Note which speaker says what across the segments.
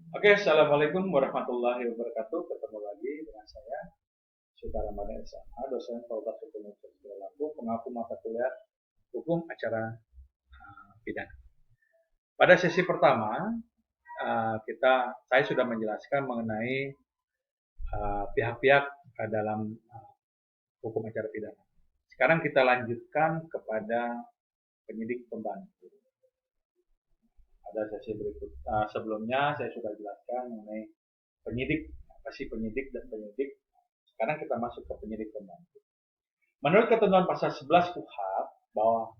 Speaker 1: Oke, Assalamualaikum warahmatullahi wabarakatuh. Ketemu lagi dengan saya, Sultan Ramadan SMA, dosen Fakultas Hukum Universitas Lampung, pengaku mata kuliah Hukum Acara Pidana. Pada sesi pertama, saya sudah menjelaskan mengenai pihak-pihak dalam hukum acara pidana. Sekarang kita lanjutkan kepada penyidik pembantu. Pada sesi berikut sebelumnya saya sudah jelaskan mengenai penyidik, apa sih penyidik dan penyidik. Sekarang kita masuk ke penyidik pembantu. Menurut ketentuan pasal 11 KUHP bahwa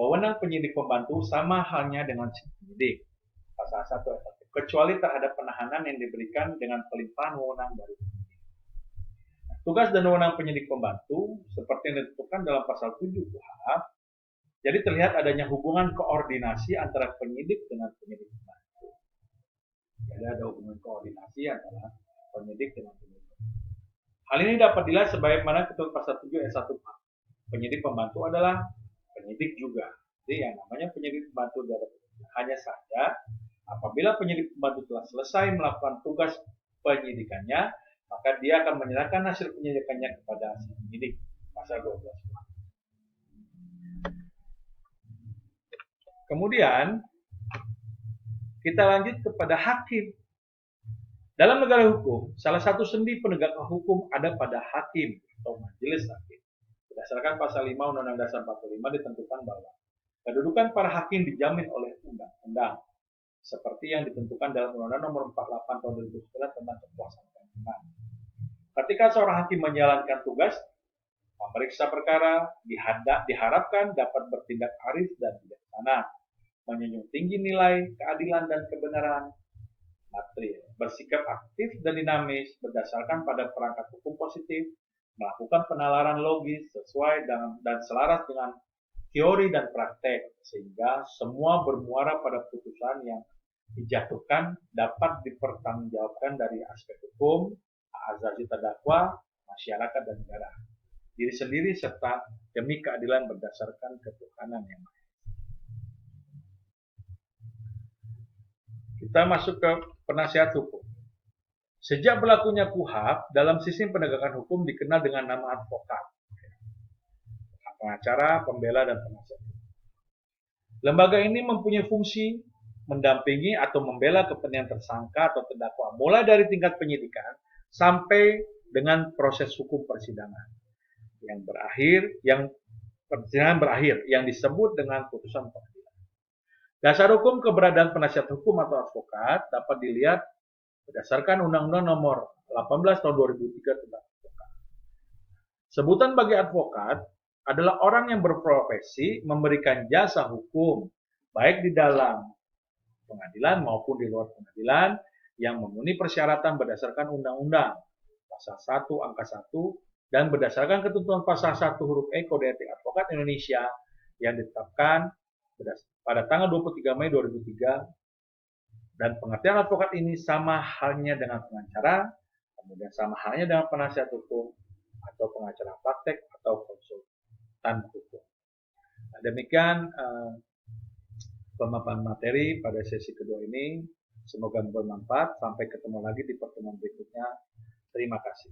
Speaker 1: wewenang penyidik pembantu sama halnya dengan penyidik pasal 1 ayat 1, kecuali terhadap penahanan yang diberikan dengan pelimpahan wewenang dari penyidik. Tugas dan wewenang penyidik pembantu seperti yang ditentukan dalam pasal 7 KUHP. Jadi terlihat adanya hubungan koordinasi antara penyidik dengan penyidik pembantu. Jadi ada hubungan koordinasi antara penyidik dengan penyidik. Hal ini dapat dilihat sebagaimana ketentuan pasal 7 ayat 1 penyidik pembantu adalah penyidik juga. Jadi yang namanya penyidik pembantu hanya saja apabila penyidik pembantu telah selesai melakukan tugas penyidikannya, maka dia akan menyerahkan hasil penyidikannya kepada si penyidik. Pasal 12. Kemudian kita lanjut kepada hakim. Dalam negara hukum, salah satu sendi penegakan hukum ada pada hakim atau majelis hakim. Berdasarkan pasal 5 Undang-Undang Dasar 45 ditentukan bahwa kedudukan para hakim dijamin oleh undang-undang seperti yang ditentukan dalam Undang-Undang Nomor 48 Tahun 2009 tentang kekuasaan kehakiman. Ketika seorang hakim menjalankan tugas memeriksa perkara, diharapkan dapat bertindak arif dan bijaksana, menjunjung tinggi nilai keadilan dan kebenaran material, bersikap aktif dan dinamis berdasarkan pada perangkat hukum positif, melakukan penalaran logis sesuai dan selaras dengan teori dan praktek, sehingga semua bermuara pada putusan yang dijatuhkan dapat dipertanggungjawabkan dari aspek hukum, hak asasi terdakwa, masyarakat dan negara, diri sendiri serta demi keadilan berdasarkan ketuhanan yang maha. Kita masuk ke penasihat hukum. Sejak berlakunya KUHP, dalam sistem penegakan hukum dikenal dengan nama advokat, pengacara, pembela, dan penasihat. Lembaga ini mempunyai fungsi mendampingi atau membela kepentingan tersangka atau terdakwa, mulai dari tingkat penyidikan sampai dengan proses hukum persidangan yang disebut dengan putusan pengadilan. Dasar hukum keberadaan penasihat hukum atau advokat dapat dilihat berdasarkan Undang-Undang Nomor 18 Tahun 2003 tentang advokat. Sebutan bagi advokat adalah orang yang berprofesi memberikan jasa hukum, baik di dalam pengadilan maupun di luar pengadilan, yang memenuhi persyaratan berdasarkan Undang-Undang Pasal 1 Angka 1 dan berdasarkan ketentuan Pasal 1 huruf E Kode Etik Advokat Indonesia yang ditetapkan pada tanggal 23 Mei 2003, dan pengertian advokat ini sama halnya dengan pengacara, kemudian sama halnya dengan penasihat hukum atau pengacara praktek atau konsultan hukum. Nah, demikian pemaparan materi pada sesi kedua ini. Semoga bermanfaat. Sampai ketemu lagi di pertemuan berikutnya. Terima kasih.